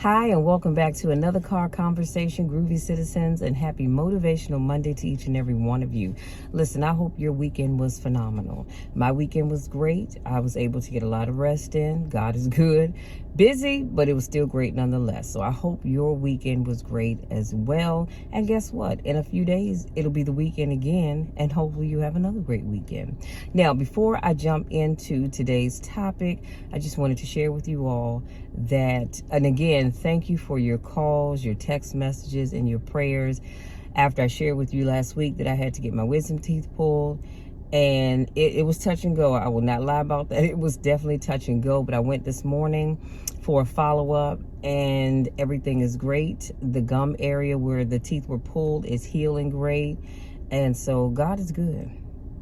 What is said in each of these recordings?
Hi, and welcome back to another car conversation, groovy citizens, and happy motivational Monday to each and every one of you. Listen, I hope your weekend was phenomenal. My weekend was great. I was able to get a lot of rest in. God is good. Busy, but it was still great nonetheless. So I hope your weekend was great as well. And guess what? In a few days, it'll be the weekend again, and hopefully you have another great weekend. Now, before I jump into today's topic, I just wanted to share with you all that, and again, thank you for your calls, your text messages, and your prayers. After I shared with you last week that I had to get my wisdom teeth pulled, and it was touch and go. I will not lie about that. It was definitely touch and go, but I went this morning for a follow-up, and everything is great. The gum area where the teeth were pulled is healing great, and so God is good.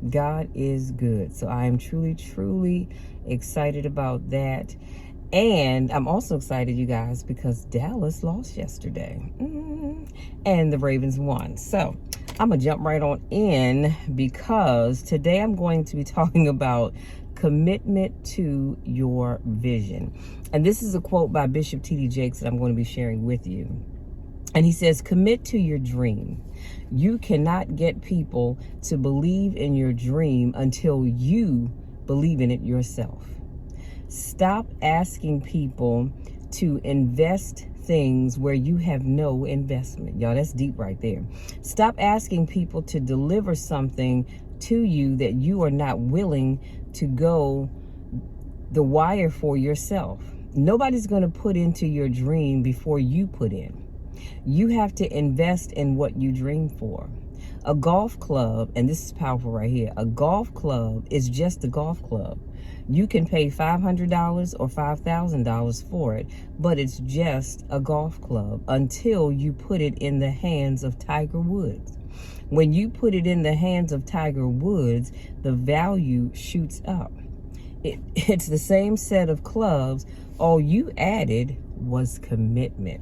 God is good. So I am truly excited about that. And I'm also excited, you guys, because Dallas lost yesterday. And the Ravens won. So I'm going to jump right on in, because today I'm going to be talking about commitment to your vision. And this is a quote by Bishop T.D. Jakes that I'm going to be sharing with you. And he says, commit to your dream. You cannot get people to believe in your dream until you believe in it yourself. Stop asking people to invest things where you have no investment. Y'all, that's deep right there. Stop asking people to deliver something to you that you are not willing to go the wire for yourself. Nobody's going to put into your dream before you put in. You have to invest in what you dream for. A golf club, and this is powerful right here, a golf club is just a golf club. You can pay $500 or $5,000 for it, but it's just a golf club until you put it in the hands of Tiger Woods. When you put it in the hands of Tiger Woods, the value shoots up. It's the same set of clubs. All you added was commitment.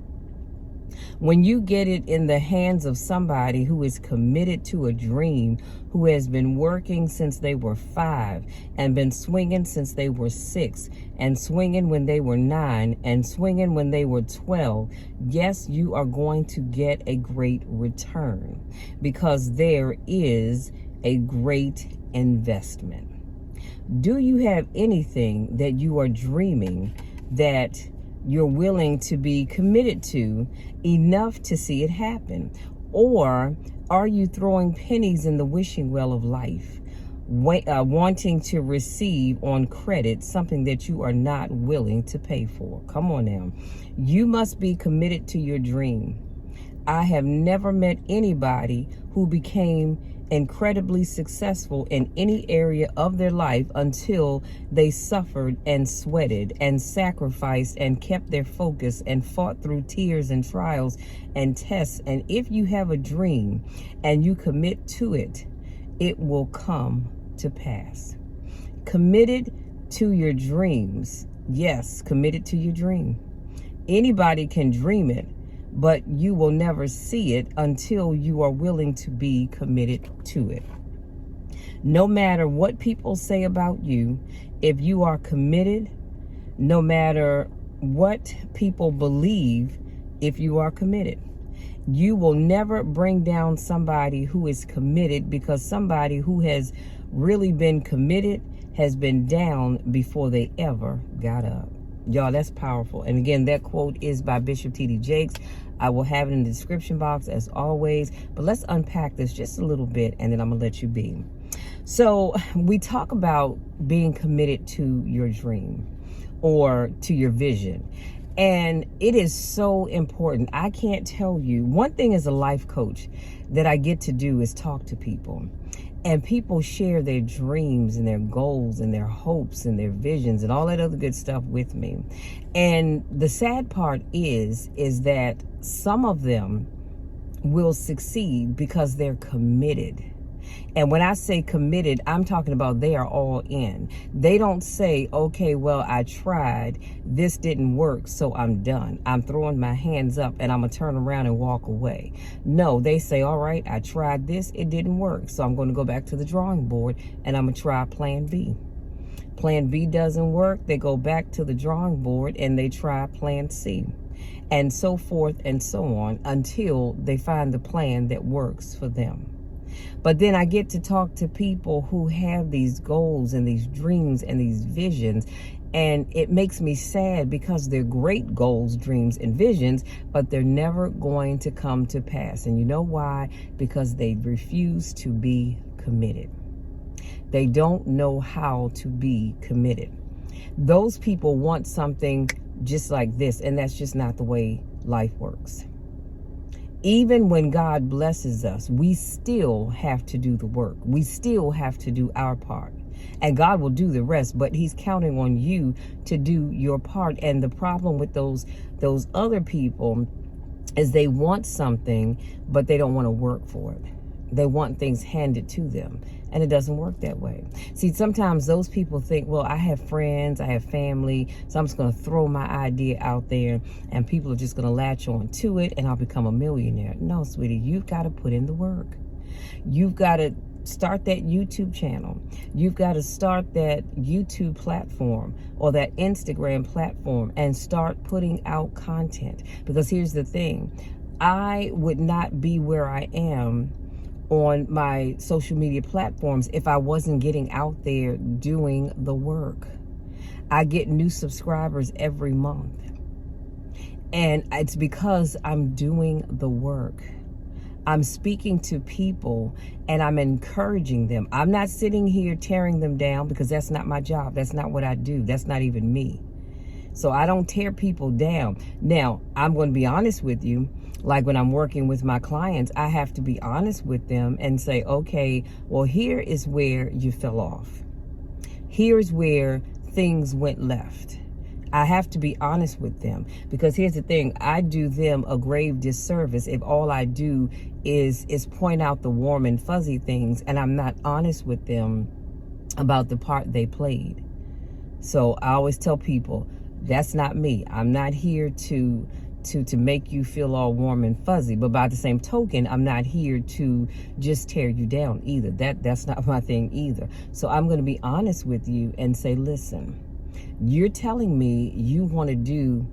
When you get it in the hands of somebody who is committed to a dream, who has been working since they were 5 and been swinging since they were 6 and swinging when they were 9 and swinging when they were 12, yes, you are going to get a great return, because there is a great investment. Do you have anything that you are dreaming that you're willing to be committed to enough to see it happen? Or are you throwing pennies in the wishing well of life, wanting to receive on credit something that you are not willing to pay for? Come on now. You must be committed to your dream. I have never met anybody who became incredibly successful in any area of their life until they suffered and sweated and sacrificed and kept their focus and fought through tears and trials and tests. And if you have a dream and you commit to it, it will come to pass. Committed to your dreams. Yes, committed to your dream. Anybody can dream it, but you will never see it until you are willing to be committed to it. No matter what people say about you, if you are committed, no matter what people believe, if you are committed, you will never bring down somebody who is committed, because somebody who has really been committed has been down before they ever got up. Y'all, that's powerful. And again, that quote is by Bishop T.D. Jakes. I will have it in the description box as always. But let's unpack this just a little bit, and then I'm going to let you be. So we talk about being committed to your dream or to your vision. And it is so important. I can't tell you. One thing as a life coach that I get to do is talk to people. And people share their dreams and their goals and their hopes and their visions and all that other good stuff with me. And the sad part is that some of them will succeed because they're committed. And when I say committed, I'm talking about they are all in. They don't say, okay, well, I tried, this didn't work, so I'm done. I'm throwing my hands up and I'm gonna turn around and walk away. No, they say, all right, I tried this, it didn't work, so I'm gonna go back to the drawing board and I'm gonna try plan B. Plan B doesn't work, they go back to the drawing board and they try plan C. and so forth and so on until they find the plan that works for them. But then I get to talk to people who have these goals and these dreams and these visions, and it makes me sad because they're great goals, dreams, and visions, but they're never going to come to pass. And you know why? Because they refuse to be committed. They don't know how to be committed. Those people want something just like this, and that's just not the way life works. Even when God blesses us, we still have to do the work. We still have to do our part. And God will do the rest, but he's counting on you to do your part. And the problem with those other people is they want something, but they don't want to work for it. They want things handed to them, and it doesn't work that way. See, sometimes those people think, well, I have friends, I have family, so I'm just going to throw my idea out there and people are just going to latch on to it and I'll become a millionaire. No, sweetie, you've got to put in the work. You've got to start that YouTube channel. You've got to start that YouTube platform or that Instagram platform and start putting out content. Because here's the thing, I would not be where I am on my social media platforms if I wasn't getting out there doing the work. I get new subscribers every month, and it's because I'm doing the work. I'm speaking to people and I'm encouraging them. I'm not sitting here tearing them down because that's not my job. That's not what I do. That's not even me. So I don't tear people down. Now, I'm going to be honest with you. Like when I'm working with my clients, I have to be honest with them and say, okay, well, here is where you fell off. Here's where things went left. I have to be honest with them, because here's the thing, I do them a grave disservice if all I do is point out the warm and fuzzy things and I'm not honest with them about the part they played. So I always tell people, that's not me. I'm not here to make you feel all warm and fuzzy, but by the same token, I'm not here to just tear you down either. That's not my thing either. So I'm going to be honest with you and say, listen, you're telling me you want to do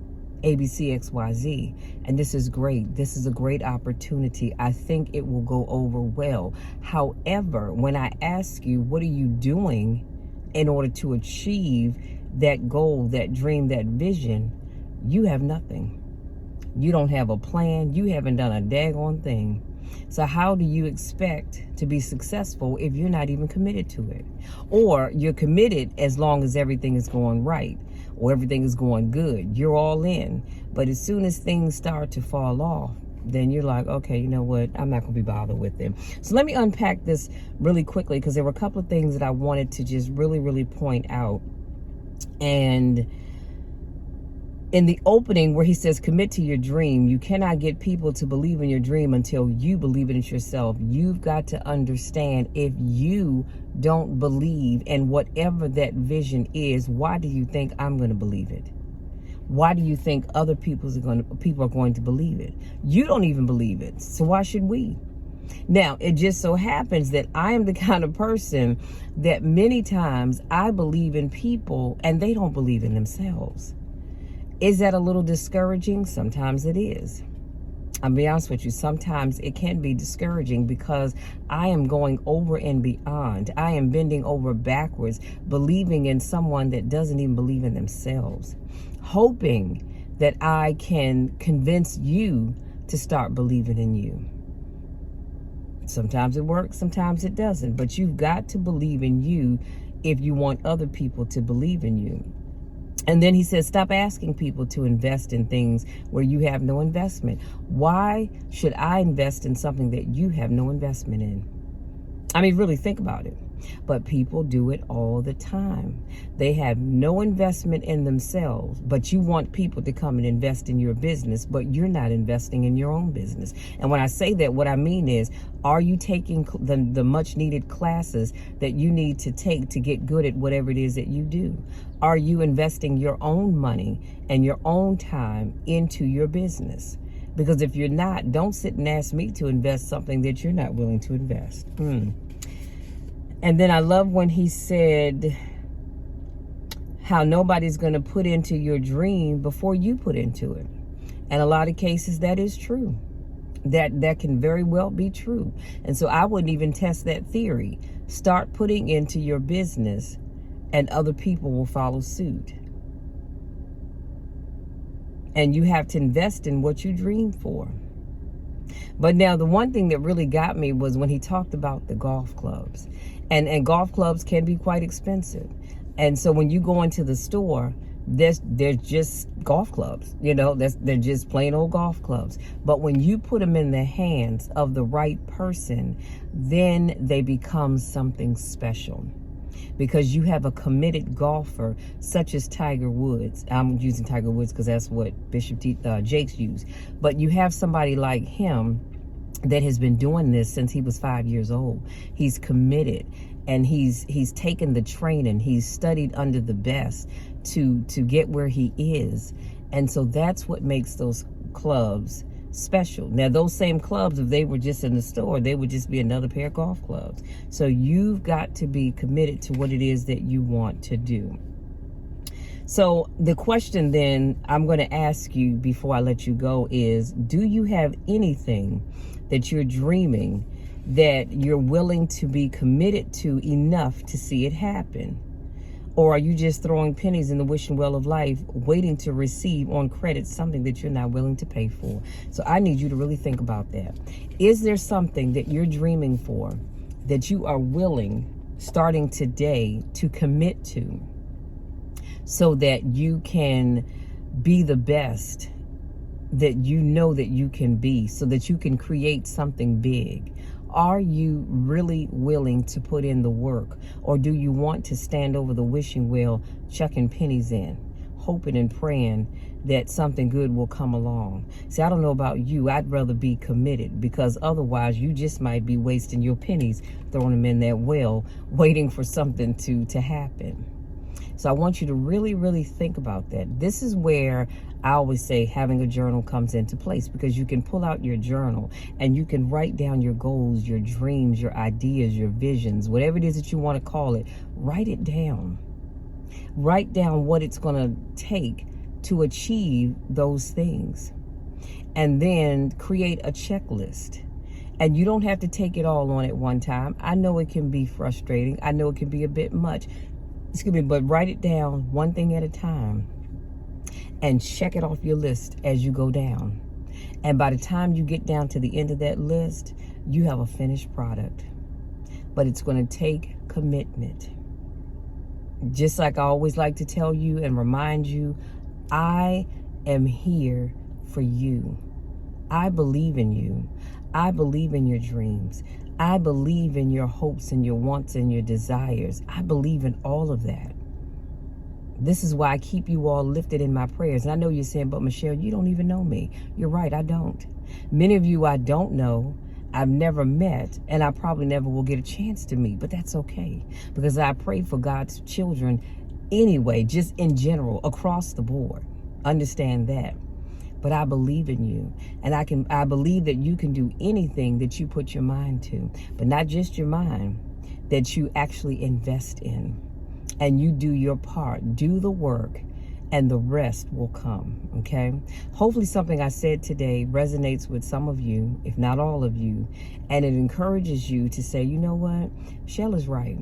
ABCXYZ, and this is great. This is a great opportunity. I think it will go over well. However, when I ask you, what are you doing in order to achieve that goal, that dream, that vision, you have nothing. You don't have a plan. You haven't done a daggone thing. So how do you expect to be successful if you're not even committed to it? Or you're committed as long as everything is going right or everything is going good. You're all in. But as soon as things start to fall off, then you're like, okay, you know what? I'm not going to be bothered with them. So let me unpack this really quickly, because there were a couple of things that I wanted to just really, really point out. And in the opening where he says, commit to your dream, you cannot get people to believe in your dream until you believe in it yourself. You've got to understand, if you don't believe in whatever that vision is, why do you think I'm going to believe it? Why do you think other people are going to believe it? You don't even believe it. So why should we? Now, it just so happens that I am the kind of person that many times I believe in people and they don't believe in themselves. Is that a little discouraging? Sometimes it is. I'll be honest with you. Sometimes it can be discouraging because I am going over and beyond. I am bending over backwards, believing in someone that doesn't even believe in themselves, hoping that I can convince you to start believing in you. Sometimes it works, sometimes it doesn't, but you've got to believe in you if you want other people to believe in you. And then he says, stop asking people to invest in things where you have no investment. Why should I invest in something that you have no investment in? I mean, really think about it. But people do it all the time. They have no investment in themselves, but you want people to come and invest in your business, but you're not investing in your own business. And when I say that, what I mean is, are you taking the much needed classes that you need to take to get good at whatever it is that you do? Are you investing your own money and your own time into your business? Because if you're not, don't sit and ask me to invest something that you're not willing to invest. And then I love when he said how nobody's going to put into your dream before you put into it. And a lot of cases that is true. That can very well be true. And so I wouldn't even test that theory. Start putting into your business and other people will follow suit. And you have to invest in what you dream for. But now the one thing that really got me was when he talked about the golf clubs. And golf clubs can be quite expensive. And so when you go into the store, they're just golf clubs, they're just plain old golf clubs. But when you put them in the hands of the right person, then they become something special. Because you have a committed golfer such as Tiger Woods. I'm using Tiger Woods because that's what Bishop Jakes used. But you have somebody like him that has been doing this since he was 5 years old. He's committed, and he's taken the training. He's studied under the best to get where he is. And so that's what makes those clubs special. Now, those same clubs, if they were just in the store, they would just be another pair of golf clubs. So you've got to be committed to what it is that you want to do. So the question then I'm going to ask you before I let you go is, do you have anything that you're dreaming that you're willing to be committed to enough to see it happen? Or are you just throwing pennies in the wishing well of life, waiting to receive on credit something that you're not willing to pay for? So I need you to really think about that. Is there something that you're dreaming for that you are willing, starting today, to commit to so that you can be the best that you know that you can be, so that you can create something big? Are you really willing to put in the work? Or do you want to stand over the wishing well, chucking pennies in, hoping and praying that something good will come along? See, I don't know about you. I'd rather be committed, because otherwise you just might be wasting your pennies, throwing them in that well, waiting for something to happen. So I want you to really, really think about that. This is where I always say having a journal comes into place, because you can pull out your journal and you can write down your goals, your dreams, your ideas, your visions, whatever it is that you want to call it. Write it down. Write down what it's going to take to achieve those things. And then create a checklist. And you don't have to take it all on at one time. I know it can be frustrating. I know it can be a bit much. But write it down one thing at a time and check it off your list as you go down. And by the time you get down to the end of that list, you have a finished product. But it's going to take commitment. Just like I always like to tell you and remind you, I am here for you. I believe in you. I believe in your dreams. I believe in your hopes and your wants and your desires. I believe in all of that. This is why I keep you all lifted in my prayers. And I know you're saying, but Michelle, you don't even know me. You're right, I don't. Many of you I don't know, I've never met, and I probably never will get a chance to meet. But that's okay, because I pray for God's children anyway, just in general, across the board. Understand that. But I believe in you, and I believe that you can do anything that you put your mind to, but not just your mind, that you actually invest in, and you do your part, do the work, and the rest will come. Okay? Hopefully something I said today resonates with some of you, if not all of you, and it encourages you to say, you know what, Michelle is right.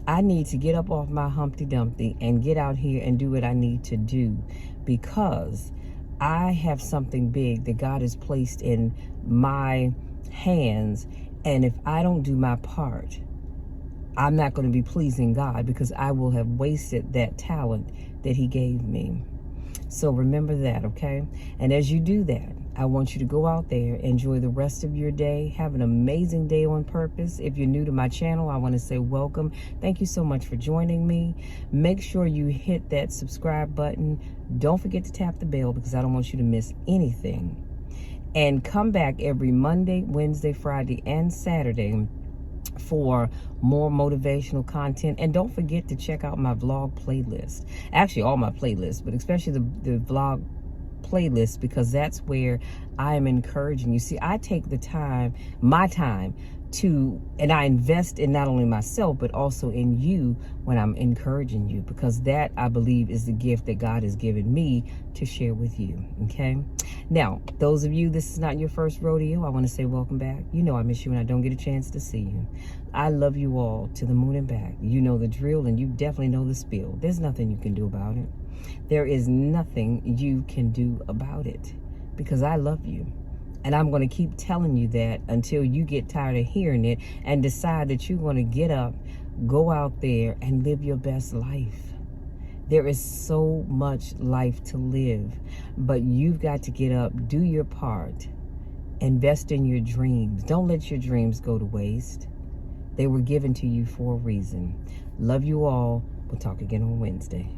I need to get up off my Humpty Dumpty and get out here and do what I need to do, because I have something big that God has placed in my hands. And if I don't do my part, I'm not going to be pleasing God, because I will have wasted that talent that he gave me. So remember that, okay? And as you do that, I want you to go out there, enjoy the rest of your day. Have an amazing day on purpose. If you're new to my channel, I want to say welcome. Thank you so much for joining me. Make sure you hit that subscribe button. Don't forget to tap the bell, because I don't want you to miss anything. And come back every Monday, Wednesday, Friday, and Saturday for more motivational content. And don't forget to check out my vlog playlist. Actually, all my playlists, but especially the vlog playlist, because that's where I am encouraging you. See, I take the time, my time, and I invest in not only myself, but also in you when I'm encouraging you, because that, I believe, is the gift that God has given me to share with you. Okay. Now, those of you, this is not your first rodeo, I want to say welcome back. You know I miss you when I don't get a chance to see you. I love you all to the moon and back. You know the drill, and you definitely know the spiel. There's nothing you can do about it. There is nothing you can do about it, because I love you. And I'm going to keep telling you that until you get tired of hearing it and decide that you're going to get up, go out there, and live your best life. There is so much life to live, but you've got to get up, do your part, invest in your dreams. Don't let your dreams go to waste. They were given to you for a reason. Love you all. We'll talk again on Wednesday.